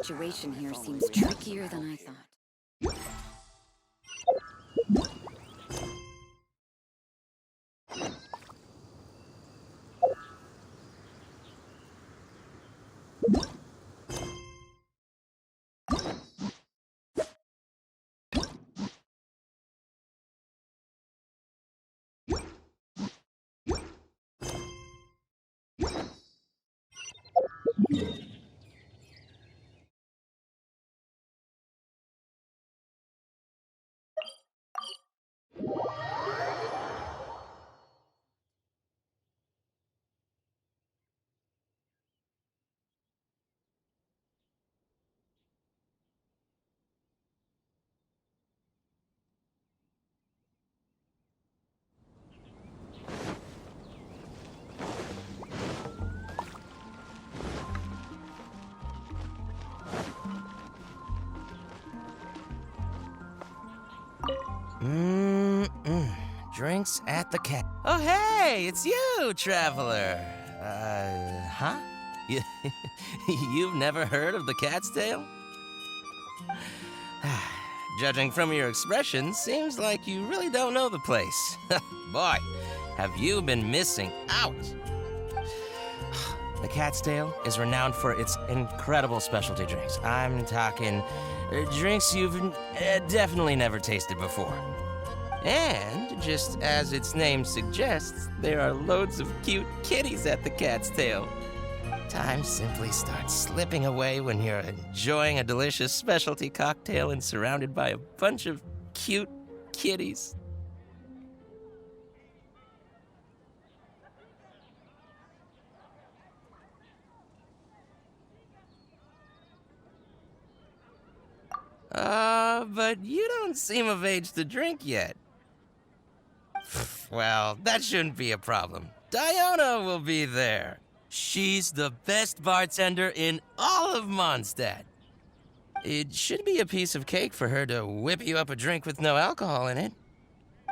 situation here seems trickier than I thought. Drinks at the cat. Oh, hey, it's you, traveler. Huh? You've never heard of the Cat's Tail? Judging from your expression, seems like you really don't know the place. Boy, have you been missing out. The Cat's Tail is renowned for its incredible specialty drinks. I'm talking drinks you've definitely never tasted before. And, just as its name suggests, there are loads of cute kitties at the Cat's Tail. Time simply starts slipping away when you're enjoying a delicious specialty cocktail and surrounded by a bunch of cute kitties. But you don't seem of age to drink yet. Well, that shouldn't be a problem. Diona will be there. She's the best bartender in all of Mondstadt. It should be a piece of cake for her to whip you up a drink with no alcohol in it.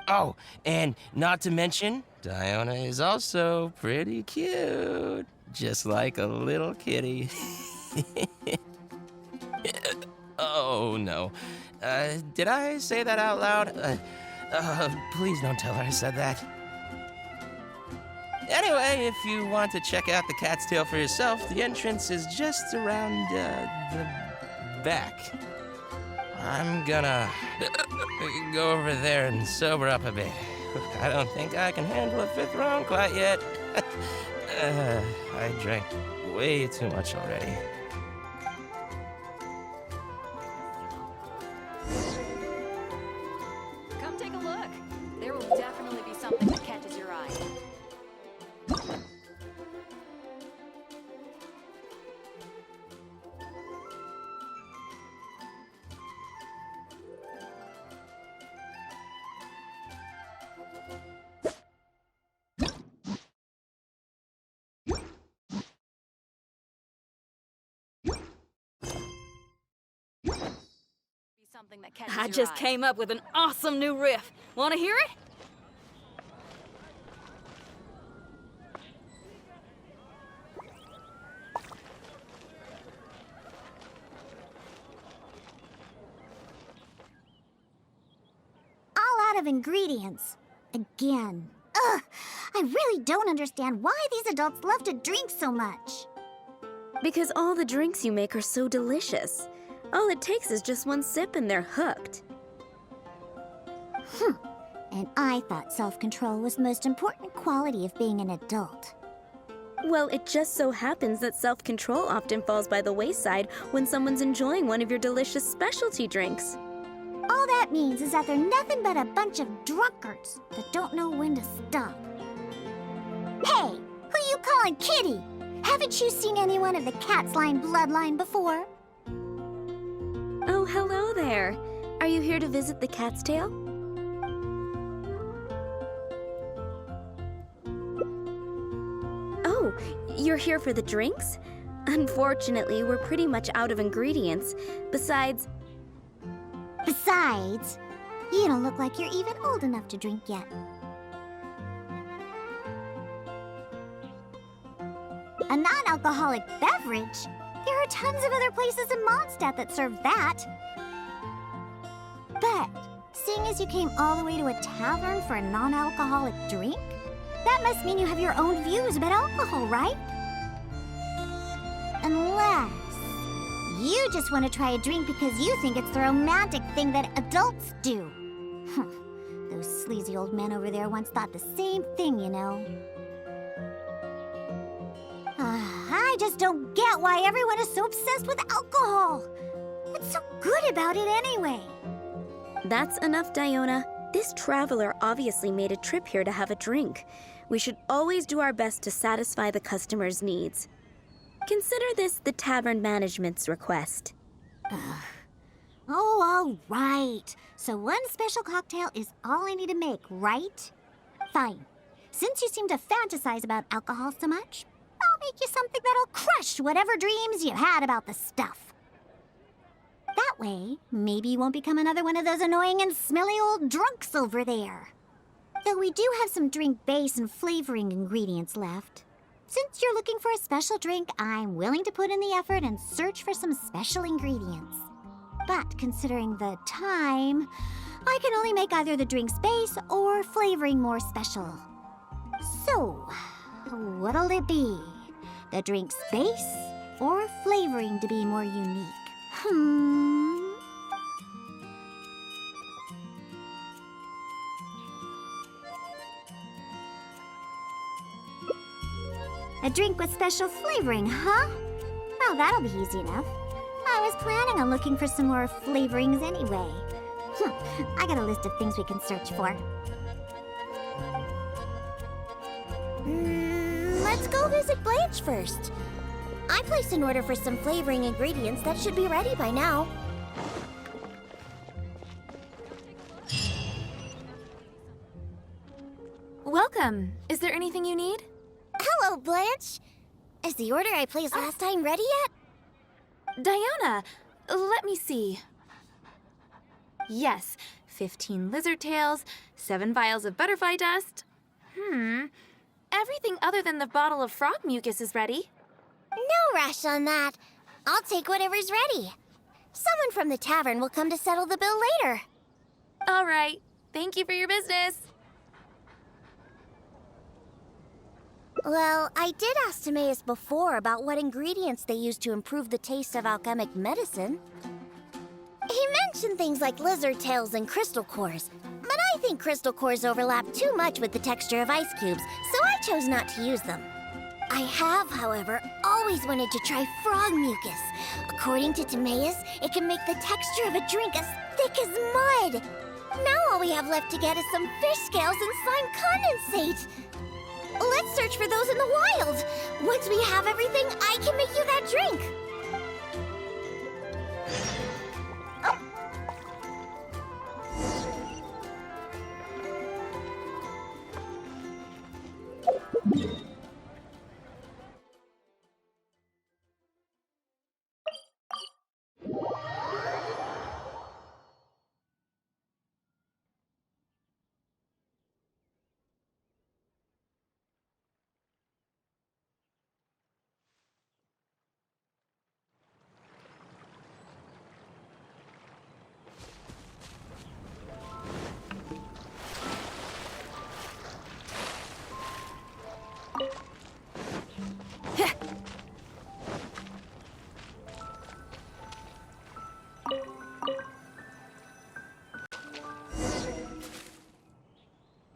Oh, and not to mention, Diona is also pretty cute. Just like a little kitty. Oh, no. Did I say that out loud? Please don't tell her I said that. Anyway, if you want to check out the Cat's Tail for yourself, the entrance is just around, the back. I'm gonna go over there and sober up a bit. I don't think I can handle a fifth round quite yet. I drank way too much already. Come take a look. There will definitely be something that catches your eye. I just came up with an awesome new riff. Want to hear it? All out of ingredients. Again. Ugh! I really don't understand why these adults love to drink so much. Because all the drinks you make are so delicious. All it takes is just one sip and they're hooked. And I thought self-control was the most important quality of being an adult. Well, it just so happens that self-control often falls by the wayside when someone's enjoying one of your delicious specialty drinks. All that means is that they're nothing but a bunch of drunkards that don't know when to stop. Hey, who you calling kitty? Haven't you seen anyone of the cat's line bloodline before? Oh, hello there. Are you here to visit the Cat's Tail? Oh, you're here for the drinks? Unfortunately, we're pretty much out of ingredients. Besides, you don't look like you're even old enough to drink yet. A non-alcoholic beverage? There are tons of other places in Mondstadt that serve that. But, seeing as you came all the way to a tavern for a non-alcoholic drink, that must mean you have your own views about alcohol, right? Unless you just want to try a drink because you think it's the romantic thing that adults do. Those sleazy old men over there once thought the same thing, you know. I just don't get why everyone is so obsessed with alcohol. What's so good about it anyway? That's enough, Diona. This traveler obviously made a trip here to have a drink. We should always do our best to satisfy the customer's needs. Consider this the tavern management's request. Oh, all right. So one special cocktail is all I need to make, right? Fine. Since you seem to fantasize about alcohol so much, I'll make you something that'll crush whatever dreams you had about the stuff. That way, maybe you won't become another one of those annoying and smelly old drunks over there. Though we do have some drink base and flavoring ingredients left. Since you're looking for a special drink, I'm willing to put in the effort and search for some special ingredients. But considering the time, I can only make either the drink's base or flavoring more special. So, what'll it be? The drink's base or flavoring to be more unique? A drink with special flavoring, huh? Well, that'll be easy enough. I was planning on looking for some more flavorings anyway. I got a list of things we can search for. Let's go visit Blanche first. I placed an order for some flavoring ingredients that should be ready by now. Welcome. Is there anything you need? Hello, Blanche. Is the order I placed last time ready yet? Diona, let me see. Yes, 15 lizard tails, 7 vials of butterfly dust. Everything other than the bottle of frog mucus is ready. No rush on that. I'll take whatever's ready. Someone from the tavern will come to settle the bill later. All right. Thank you for your business. Well, I did ask Timaeus before about what ingredients they use to improve the taste of alchemic medicine. He mentioned things like lizard tails and crystal cores, but I think crystal cores overlap too much with the texture of ice cubes, so I chose not to use them. I have, however, always wanted to try frog mucus. According to Timaeus, it can make the texture of a drink as thick as mud. Now all we have left to get is some fish scales and slime condensate. Let's search for those in the wild. Once we have everything, I can make you that drink.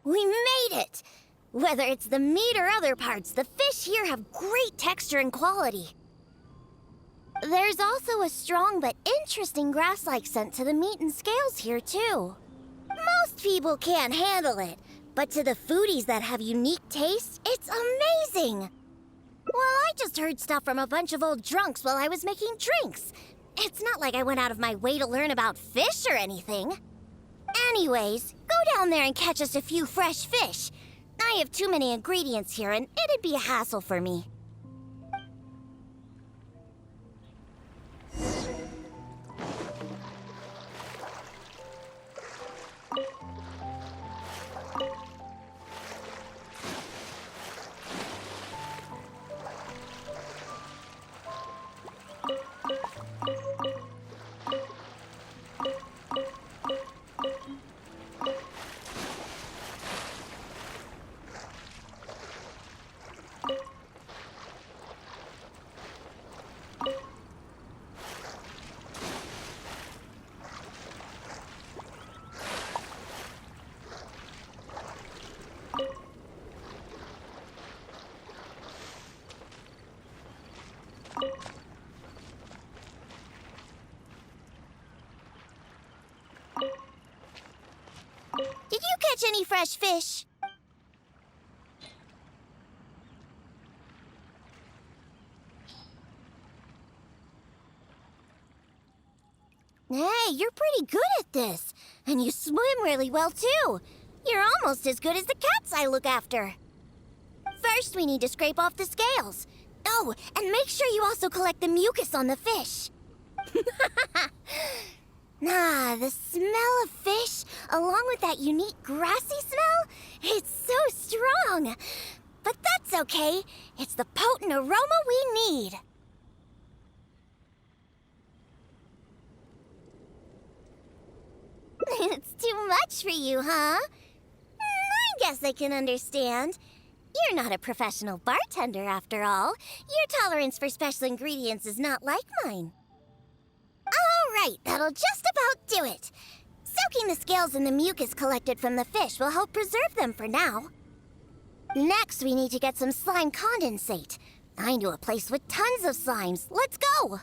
We made it! Whether it's the meat or other parts, the fish here have great texture and quality. There's also a strong but interesting grass-like scent to the meat and scales here, too. Most people can't handle it, but to the foodies that have unique tastes, it's amazing! Well, I just heard stuff from a bunch of old drunks while I was making drinks. It's not like I went out of my way to learn about fish or anything. Anyways, go down there and catch us a few fresh fish. I have too many ingredients here, and it'd be a hassle for me. fresh fish. Hey, you're pretty good at this. And you swim really well, too. You're almost as good as the cats I look after. First, we need to scrape off the scales. Oh, and make sure you also collect the mucus on the fish. The smell of fish, along with that unique grassy smell, it's so strong. But that's okay. It's the potent aroma we need. It's too much for you, huh? I guess I can understand. You're not a professional bartender, after all. Your tolerance for special ingredients is not like mine. All right, that'll just about do it. Soaking the scales in the mucus collected from the fish will help preserve them for now. Next, we need to get some slime condensate. I know a place with tons of slimes. Let's go!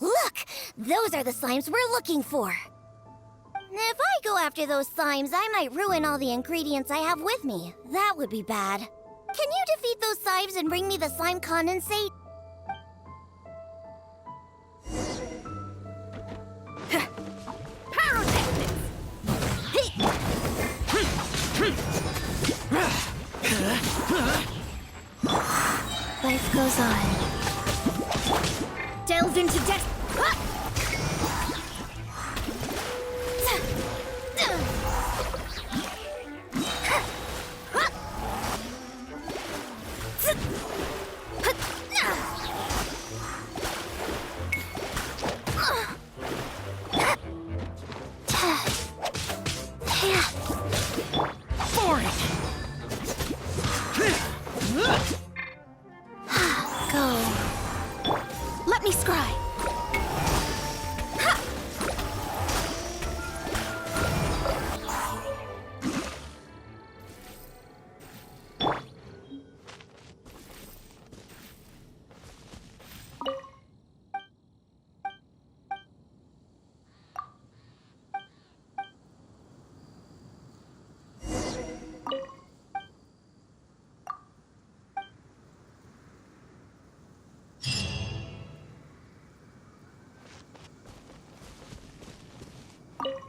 Look! Those are the slimes we're looking for. If I go after those slimes, I might ruin all the ingredients I have with me. That would be bad. Can you defeat those slimes and bring me the slime condensate? Life goes on. Delve into death. Let me scry.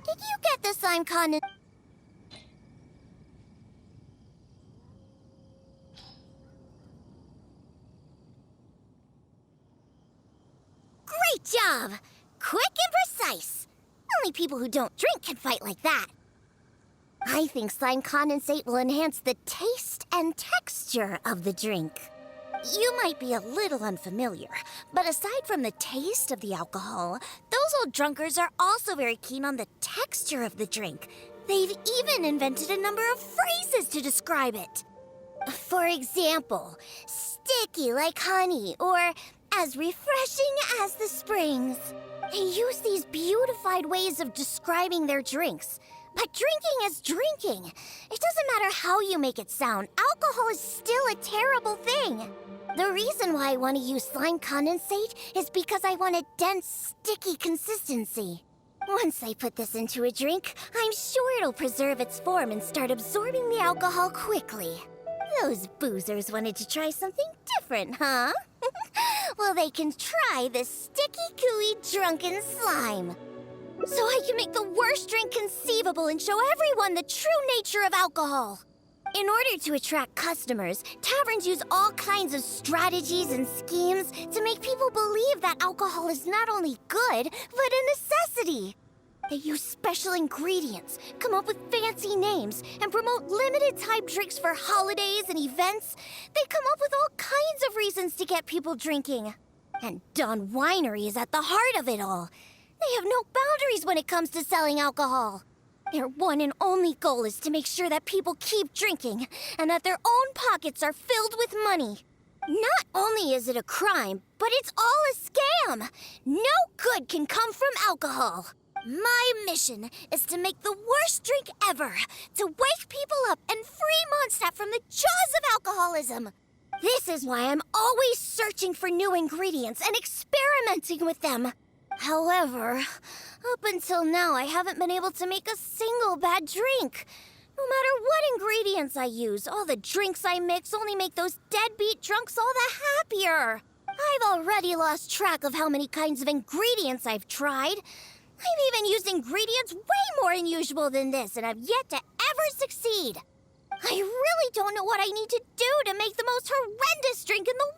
Did you get the slime condensate? Great job! Quick and precise. Only people who don't drink can fight like that. I think slime condensate will enhance the taste and texture of the drink. You might be a little unfamiliar, but aside from the taste of the alcohol, those old drunkards are also very keen on the texture of the drink. They've even invented a number of phrases to describe it. For example, sticky like honey, or as refreshing as the springs. They use these beautified ways of describing their drinks. But drinking is drinking. It doesn't matter how you make it sound, alcohol is still a terrible thing. The reason why I want to use slime condensate is because I want a dense, sticky consistency. Once I put this into a drink, I'm sure it'll preserve its form and start absorbing the alcohol quickly. Those boozers wanted to try something different, huh? Well, they can try this sticky, gooey, drunken slime. So I can make the worst drink conceivable and show everyone the true nature of alcohol. In order to attract customers, taverns use all kinds of strategies and schemes to make people believe that alcohol is not only good, but a necessity. They use special ingredients, come up with fancy names, and promote limited-time drinks for holidays and events. They come up with all kinds of reasons to get people drinking. And Dawn Winery is at the heart of it all. They have no boundaries when it comes to selling alcohol. Their one and only goal is to make sure that people keep drinking, and that their own pockets are filled with money. Not only is it a crime, but it's all a scam. No good can come from alcohol. My mission is to make the worst drink ever, to wake people up and free Mondstadt from the jaws of alcoholism. This is why I'm always searching for new ingredients and experimenting with them. However, up until now I haven't been able to make a single bad drink. No matter what ingredients I use, all the drinks I mix only make those deadbeat drunks all the happier. I've already lost track of how many kinds of ingredients I've tried. I've even used ingredients way more unusual than this, and have yet to ever succeed. I really don't know what I need to do to make the most horrendous drink in the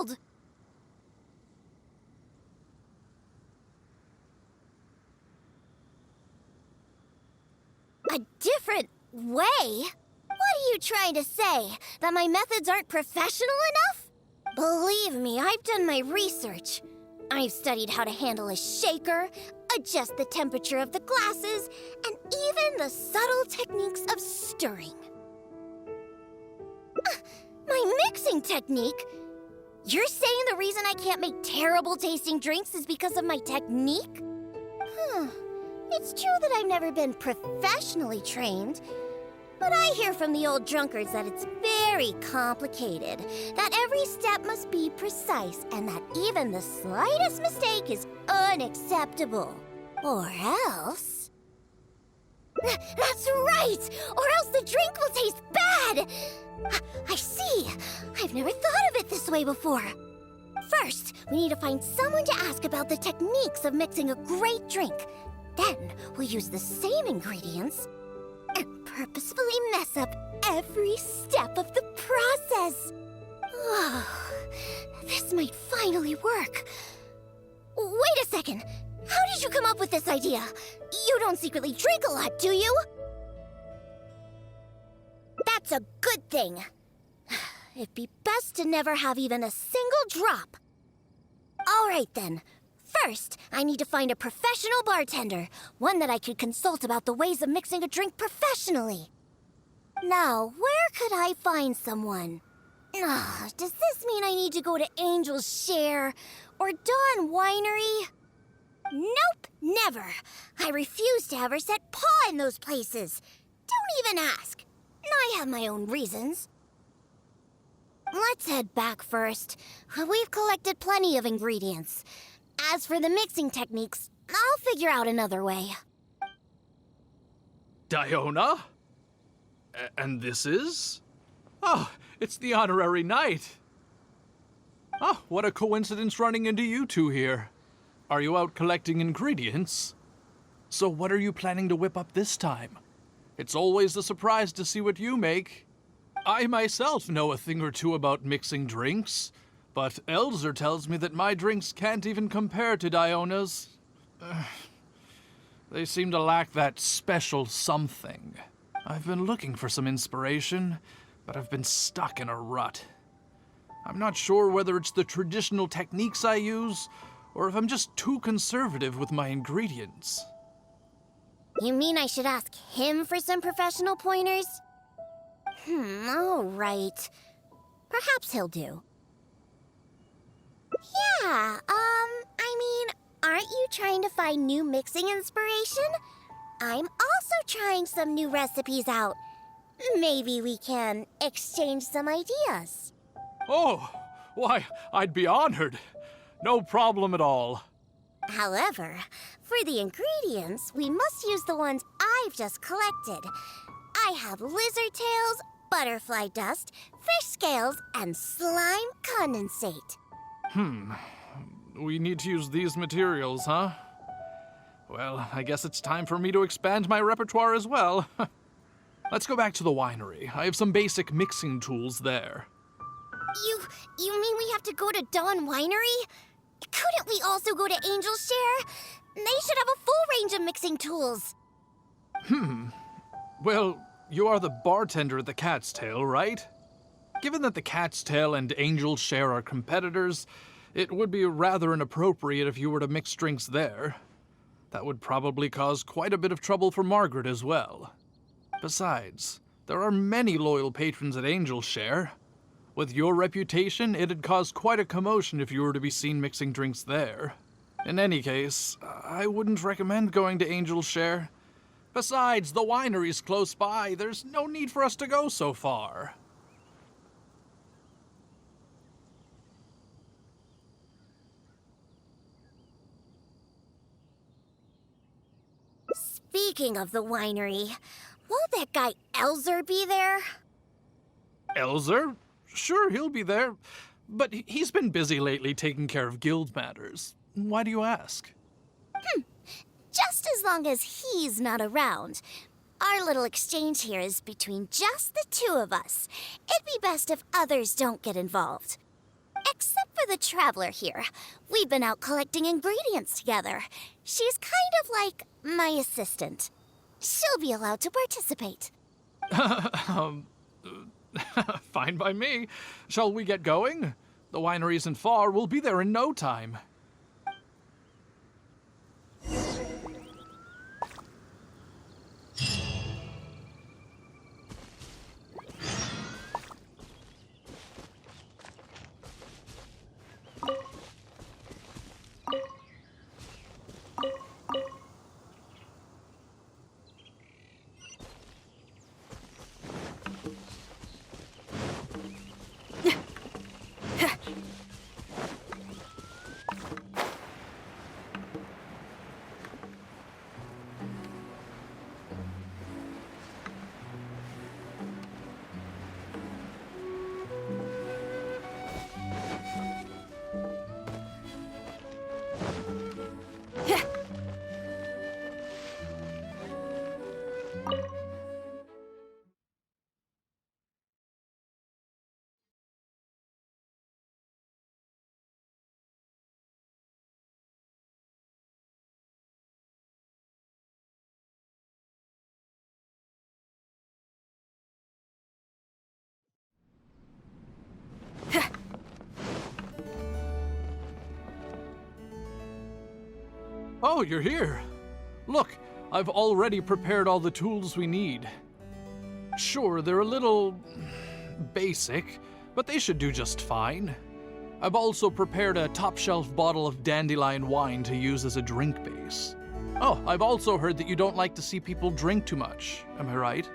world! A different way? What are you trying to say? That my methods aren't professional enough? Believe me, I've done my research. I've studied how to handle a shaker, adjust the temperature of the glasses, and even the subtle techniques of stirring. My mixing technique? You're saying the reason I can't make terrible tasting drinks is because of my technique? It's true that I've never been professionally trained, but I hear from the old drunkards that it's very complicated, that every step must be precise, and that even the slightest mistake is unacceptable. Or else... That's right! Or else the drink will taste bad! I see! I've never thought of it this way before. First, we need to find someone to ask about the techniques of mixing a great drink. Then, we'll use the same ingredients and purposefully mess up every step of the process. Oh, this might finally work. Wait a second. How did you come up with this idea? You don't secretly drink a lot, do you? That's a good thing. It'd be best to never have even a single drop. All right, then. First, I need to find a professional bartender, one that I could consult about the ways of mixing a drink professionally. Now, where could I find someone? Does this mean I need to go to Angel's Share or Dawn Winery? Nope, never. I refuse to ever set paw in those places. Don't even ask. I have my own reasons. Let's head back first. We've collected plenty of ingredients. As for the mixing techniques, I'll figure out another way. Diona? And this is? Oh, it's the honorary knight. Oh, what a coincidence running into you two here. Are you out collecting ingredients? So what are you planning to whip up this time? It's always a surprise to see what you make. I myself know a thing or two about mixing drinks, but Elzer tells me that my drinks can't even compare to Diona's. They seem to lack that special something. I've been looking for some inspiration, but I've been stuck in a rut. I'm not sure whether it's the traditional techniques I use, or if I'm just too conservative with my ingredients. You mean I should ask him for some professional pointers? All right. Perhaps he'll do. Yeah, aren't you trying to find new mixing inspiration? I'm also trying some new recipes out. Maybe we can exchange some ideas. Oh, why, I'd be honored. No problem at all. However, for the ingredients, we must use the ones I've just collected. I have lizard tails, butterfly dust, fish scales, and slime condensate. We need to use these materials, huh? Well, I guess it's time for me to expand my repertoire as well. Let's go back to the winery. I have some basic mixing tools there. You mean we have to go to Dawn Winery? Couldn't we also go to Angel's Share? They should have a full range of mixing tools. Well, you are the bartender at the Cat's Tail, right? Given that the Cat's Tail and Angel's Share are competitors, it would be rather inappropriate if you were to mix drinks there. That would probably cause quite a bit of trouble for Margaret as well. Besides, there are many loyal patrons at Angel's Share. With your reputation, it'd cause quite a commotion if you were to be seen mixing drinks there. In any case, I wouldn't recommend going to Angel's Share. Besides, the winery's close by. There's no need for us to go so far. Speaking of the winery, won't that guy Elzer be there? Elzer? Sure, he'll be there. But he's been busy lately taking care of guild matters. Why do you ask? Just as long as he's not around. Our little exchange here is between just the two of us. It'd be best if others don't get involved. Except for the traveler here. We've been out collecting ingredients together. She's kind of like my assistant. She'll be allowed to participate. Fine by me. Shall we get going? The winery isn't far. We'll be there in no time. Oh, you're here. Look, I've already prepared all the tools we need. Sure, they're a little basic, but they should do just fine. I've also prepared a top-shelf bottle of dandelion wine to use as a drink base. Oh, I've also heard that you don't like to see people drink too much, am I right?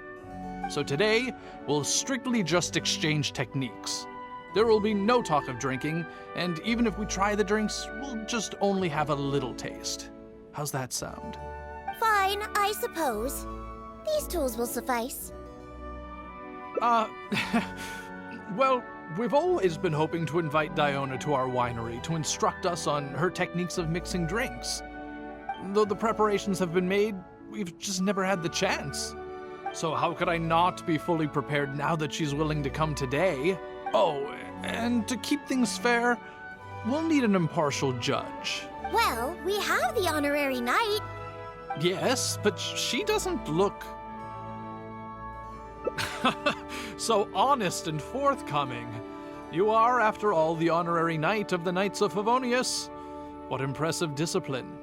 So today, we'll strictly just exchange techniques. There will be no talk of drinking, and even if we try the drinks, we'll just only have a little taste. How's that sound? Fine, I suppose. These tools will suffice. Well, we've always been hoping to invite Diona to our winery to instruct us on her techniques of mixing drinks. Though the preparations have been made, we've just never had the chance. So how could I not be fully prepared now that she's willing to come today? Oh, and to keep things fair, we'll need an impartial judge. Well, we have the honorary knight. Yes, but she doesn't look so honest and forthcoming. You are, after all, the honorary knight of the Knights of Favonius. What impressive discipline.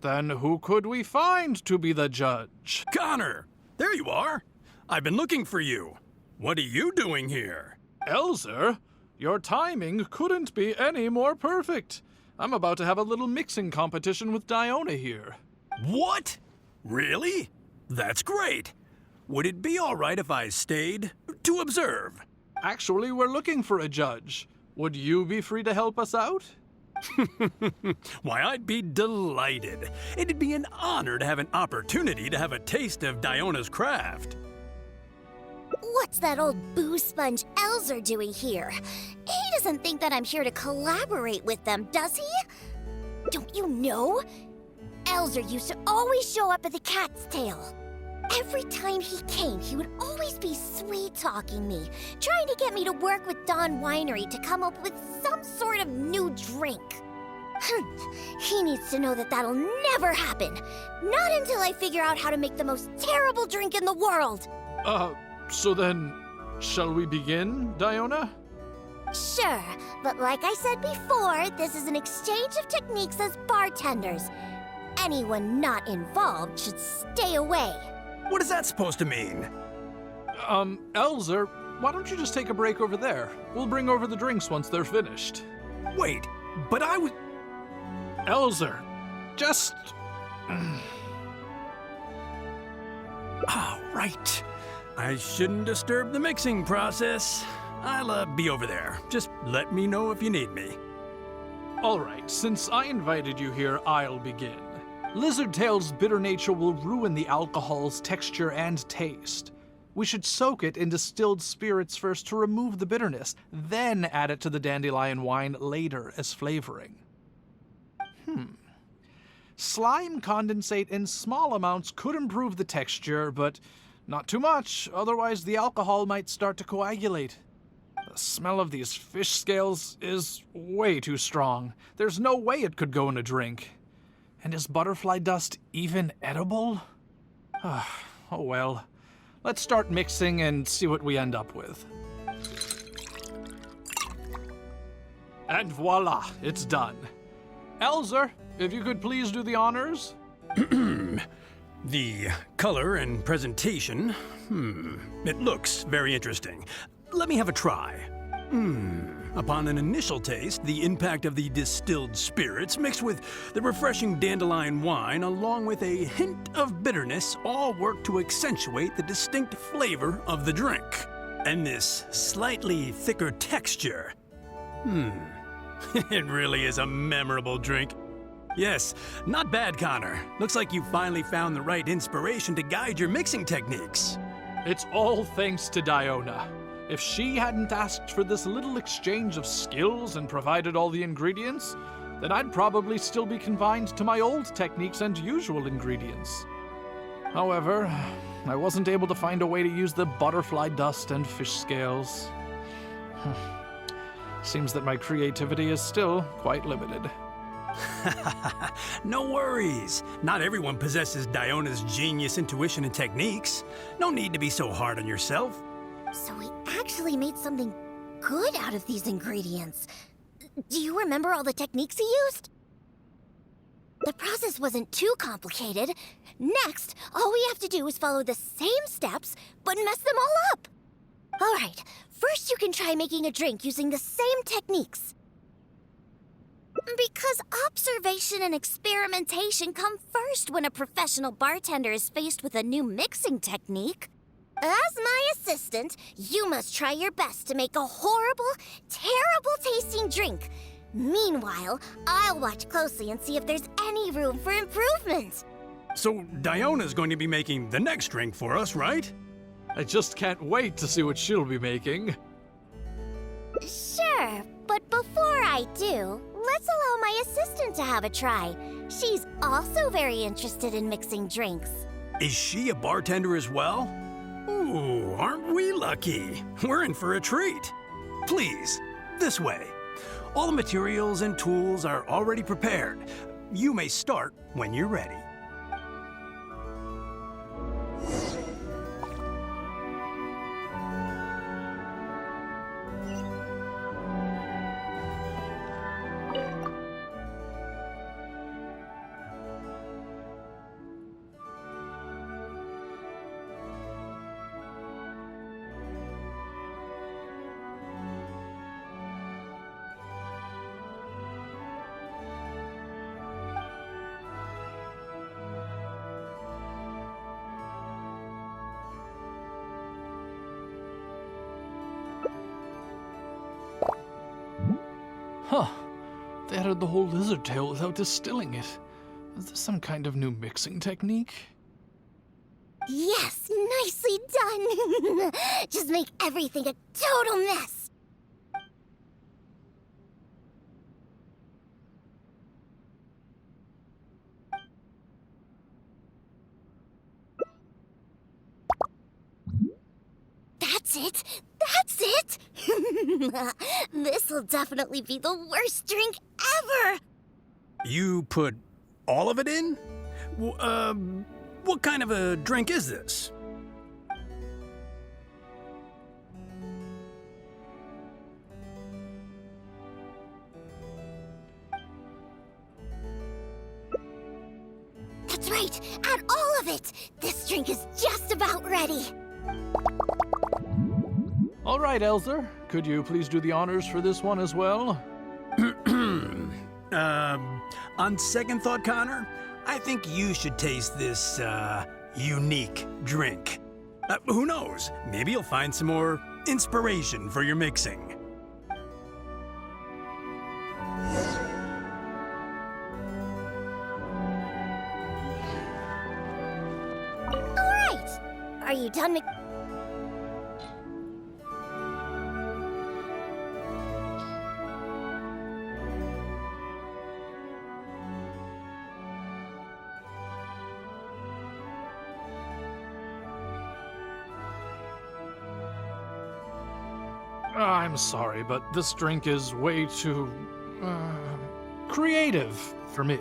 Then who could we find to be the judge? Connor! There you are! I've been looking for you. What are you doing here? Elzer, your timing couldn't be any more perfect. I'm about to have a little mixing competition with Diona here. What? Really? That's great. Would it be all right if I stayed to observe? Actually, we're looking for a judge. Would you be free to help us out? Why, I'd be delighted. It'd be an honor to have an opportunity to have a taste of Diona's craft. What's that old boo sponge Elzer doing here? He doesn't think that I'm here to collaborate with them, does he? Don't you know? Elzer used to always show up at the Cat's Tail. Every time he came, he would always be sweet-talking me, trying to get me to work with Dawn Winery to come up with some sort of new drink. He needs to know that that'll never happen. Not until I figure out how to make the most terrible drink in the world. So then, shall we begin, Diona? Sure, but like I said before, this is an exchange of techniques as bartenders. Anyone not involved should stay away. What is that supposed to mean? Elzer, why don't you just take a break over there? We'll bring over the drinks once they're finished. Wait, but I was... Elzer, just... Ah, right. I shouldn't disturb the mixing process. I'll be over there. Just let me know if you need me. All right, since I invited you here, I'll begin. Lizardtail's bitter nature will ruin the alcohol's texture and taste. We should soak it in distilled spirits first to remove the bitterness, then add it to the dandelion wine later as flavoring. Slime condensate in small amounts could improve the texture, but not too much, otherwise the alcohol might start to coagulate. The smell of these fish scales is way too strong. There's no way it could go in a drink. And is butterfly dust even edible? Oh well. Let's start mixing and see what we end up with. And voila, it's done. Elzer, if you could please do the honors. The color and presentation. It looks very interesting. Let me have a try. Upon an initial taste, the impact of the distilled spirits mixed with the refreshing dandelion wine along with a hint of bitterness all work to accentuate the distinct flavor of the drink. And this slightly thicker texture. It really is a memorable drink. Yes, not bad, Connor. Looks like you finally found the right inspiration to guide your mixing techniques. It's all thanks to Diona. If she hadn't asked for this little exchange of skills and provided all the ingredients, then I'd probably still be confined to my old techniques and usual ingredients. However, I wasn't able to find a way to use the butterfly dust and fish scales. Seems that my creativity is still quite limited. No worries. Not everyone possesses Diona's genius intuition and techniques. No need to be so hard on yourself. So we actually made something good out of these ingredients. Do you remember all the techniques he used? The process wasn't too complicated. Next, all we have to do is follow the same steps, but mess them all up. All right, first you can try making a drink using the same techniques. Because observation and experimentation come first when a professional bartender is faced with a new mixing technique. As my assistant, you must try your best to make a horrible, terrible-tasting drink. Meanwhile, I'll watch closely and see if there's any room for improvement. So Diona's going to be making the next drink for us, right? I just can't wait to see what she'll be making. Sure, but before I do, let's allow my assistant to have a try. She's also very interested in mixing drinks. Is she a bartender as well? Ooh, aren't we lucky? We're in for a treat. Please, this way. All the materials and tools are already prepared. You may start when you're ready. Huh. They added the whole lizard tail without distilling it. Is this some kind of new mixing technique? Yes, nicely done. Just make everything a total mess. That's it. That's it. This'll definitely be the worst drink ever. You put all of it in? What kind of a drink is this? That's right. Add all of it. This drink is just about ready. All right, Elzer. Could you please do the honors for this one as well? On second thought, Connor, I think you should taste this, unique drink. Who knows? Maybe you'll find some more inspiration for your mixing. All right. Are you done, I'm sorry, but this drink is way too, creative for me.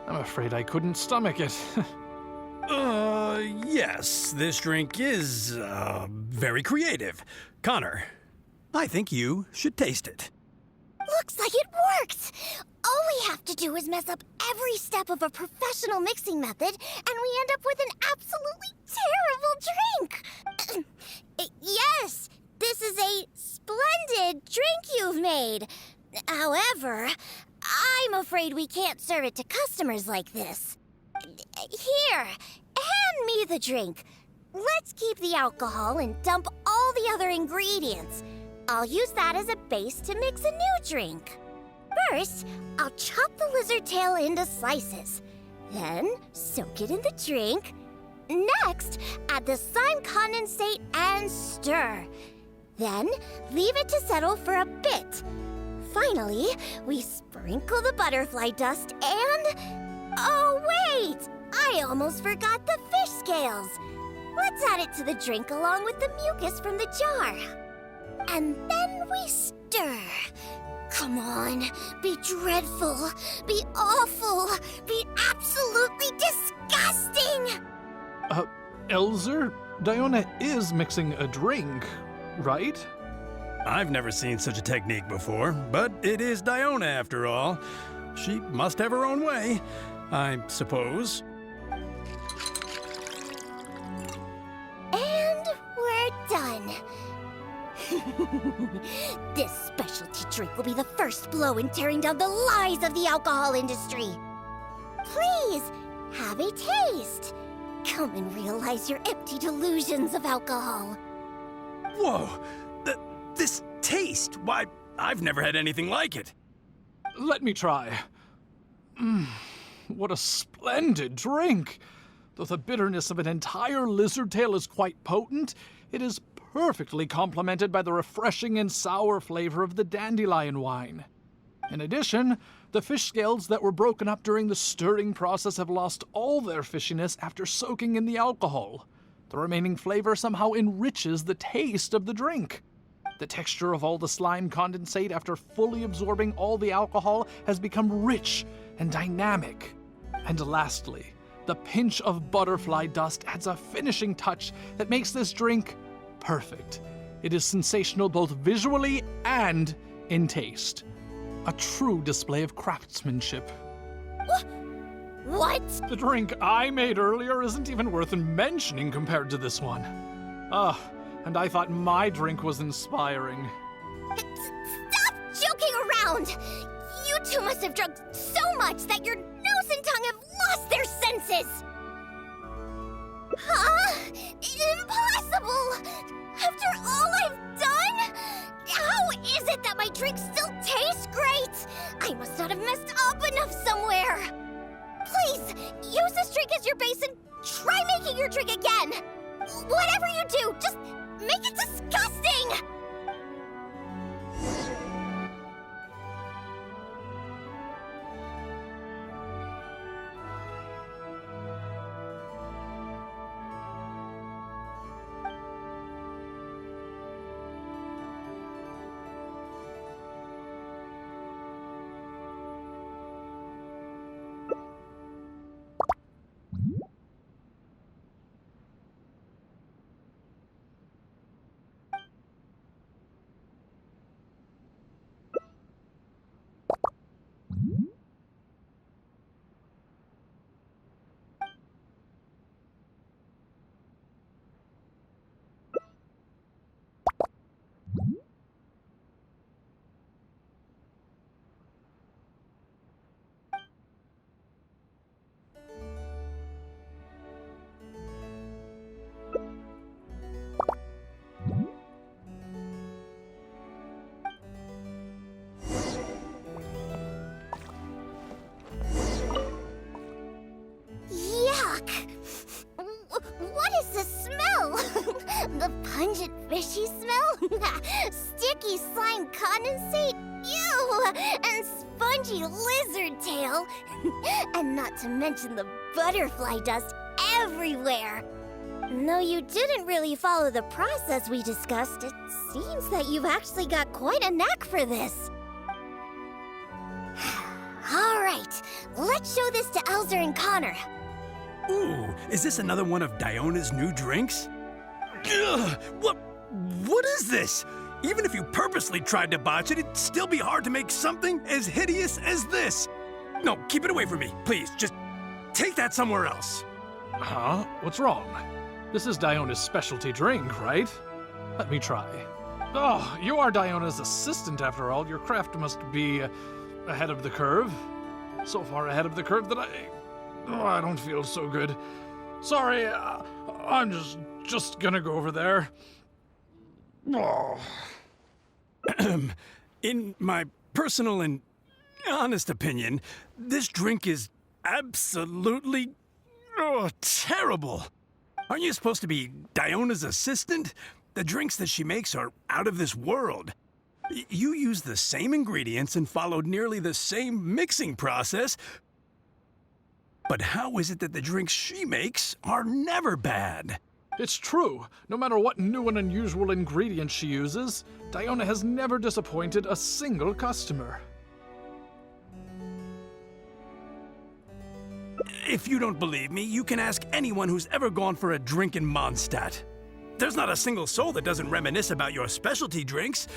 I'm afraid I couldn't stomach it. Yes, this drink is, very creative. Connor, I think you should taste it. Looks like it worked! All we have to do is mess up every step of a professional mixing method, and we end up with an absolutely terrible drink! Yes, this is a splendid drink you've made. However, I'm afraid we can't serve it to customers like this. Here, hand me the drink. Let's keep the alcohol and dump all the other ingredients. I'll use that as a base to mix a new drink. First, I'll chop the lizard tail into slices. Then, soak it in the drink. Next, add the slime condensate and stir. Then, leave it to settle for a bit. Finally, we sprinkle the butterfly dust and... Oh, wait! I almost forgot the fish scales. Let's add it to the drink along with the mucus from the jar. And then we stir. Come on, be dreadful, be awful, be absolutely disgusting! Elzer, Diona is mixing a drink, right? I've never seen such a technique before, but it is Diona after all. She must have her own way, I suppose. And we're done. This specialty drink will be the first blow in tearing down the lies of the alcohol industry. Please, have a taste. Come and realize your empty delusions of alcohol. Whoa! This taste! Why, I've never had anything like it. Let me try. What a splendid drink! Though the bitterness of an entire lizard tail is quite potent, it is perfectly complemented by the refreshing and sour flavor of the dandelion wine. In addition, the fish scales that were broken up during the stirring process have lost all their fishiness after soaking in the alcohol. The remaining flavor somehow enriches the taste of the drink. The texture of all the slime condensate after fully absorbing all the alcohol has become rich and dynamic. And lastly, the pinch of butterfly dust adds a finishing touch that makes this drink perfect. It is sensational both visually and in taste. A true display of craftsmanship. What? The drink I made earlier isn't even worth mentioning compared to this one. And I thought my drink was inspiring. Stop joking around! You two must have drunk so much that your nose and tongue have lost their senses! Huh? Impossible! After all I've done? How is it that my drink still tastes great? I must not have messed up enough somewhere! Please, use this drink as your base and try making your drink again! Whatever you do, just make it disgusting! pungent fishy smell? Sticky slime condensate? Ew! And spongy lizard tail? And not to mention the butterfly dust everywhere. No, you didn't really follow the process we discussed. It seems that you've actually got quite a knack for this. All right, let's show this to Elzer and Connor. Ooh, is this another one of Diona's new drinks? Ugh, what is this? Even if you purposely tried to botch it, it'd still be hard to make something as hideous as this. No, keep it away from me, please. Just take that somewhere else. Huh? What's wrong? This is Diona's specialty drink, right? Let me try. Oh, you are Diona's assistant after all. Your craft must be ahead of the curve. So far ahead of the curve that I don't feel so good. Sorry, I'm just gonna go over there. Oh. In my personal and honest opinion, this drink is absolutely terrible. Aren't you supposed to be Diona's assistant? The drinks that she makes are out of this world. You use the same ingredients and followed nearly the same mixing process. But how is it that the drinks she makes are never bad? It's true. No matter what new and unusual ingredients she uses, Diona has never disappointed a single customer. If you don't believe me, you can ask anyone who's ever gone for a drink in Mondstadt. There's not a single soul that doesn't reminisce about your specialty drinks.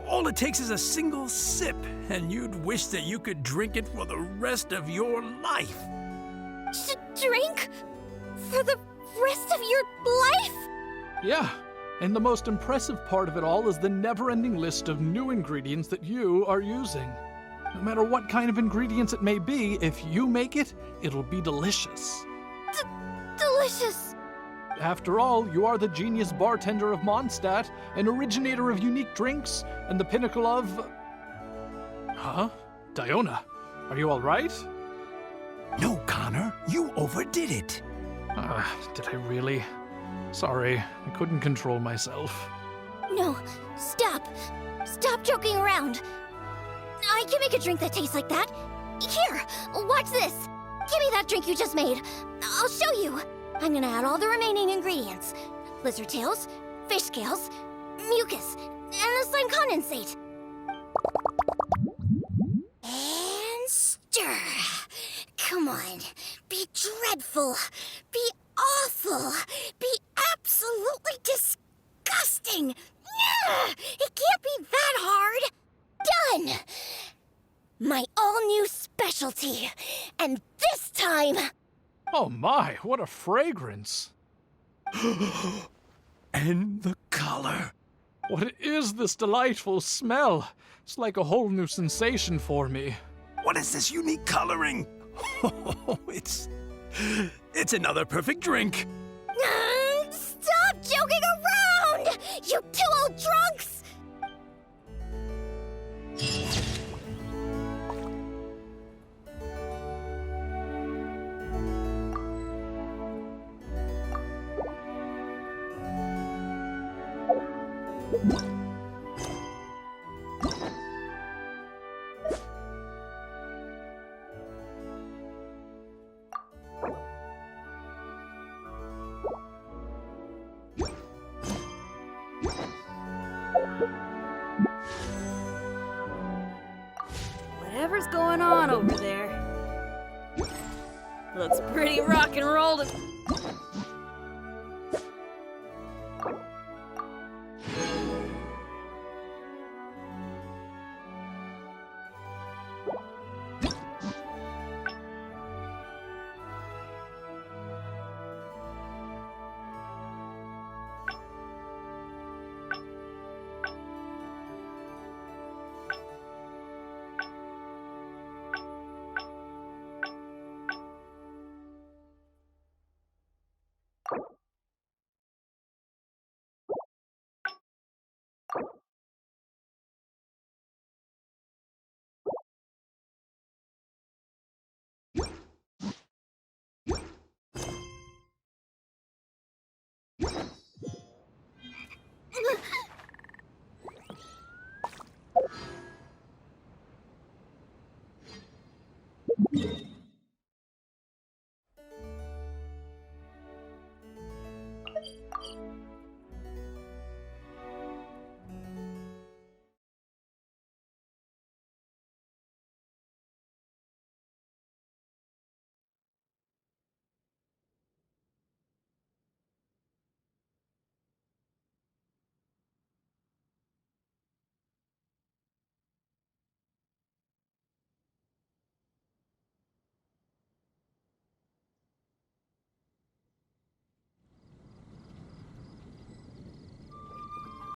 All it takes is a single sip, and you'd wish that you could drink it for the rest of your life. Drink? For the rest of your life? Yeah, and the most impressive part of it all is the never-ending list of new ingredients that you are using. No matter what kind of ingredients it may be, if you make it, it'll be delicious. Delicious. After all, you are the genius bartender of Mondstadt, an originator of unique drinks, and the pinnacle of... Huh? Diona, are you all right? No, Connor, you overdid it. Did I really? Sorry, I couldn't control myself. No, stop. Stop joking around. I can make a drink that tastes like that. Here, watch this. Give me that drink you just made. I'll show you. I'm gonna add all the remaining ingredients. Lizard tails, fish scales, mucus, and the slime condensate. And stir. Come on. Be dreadful. Be awful. Be absolutely disgusting. It can't be that hard. Done! My all-new specialty. And this time... Oh my, what a fragrance! And the color. What is this delightful smell? It's like a whole new sensation for me. What is this unique coloring? Oh, it's another perfect drink. Stop joking around! You two old drunks! Whatever's going on over there. Looks pretty rock and roll to...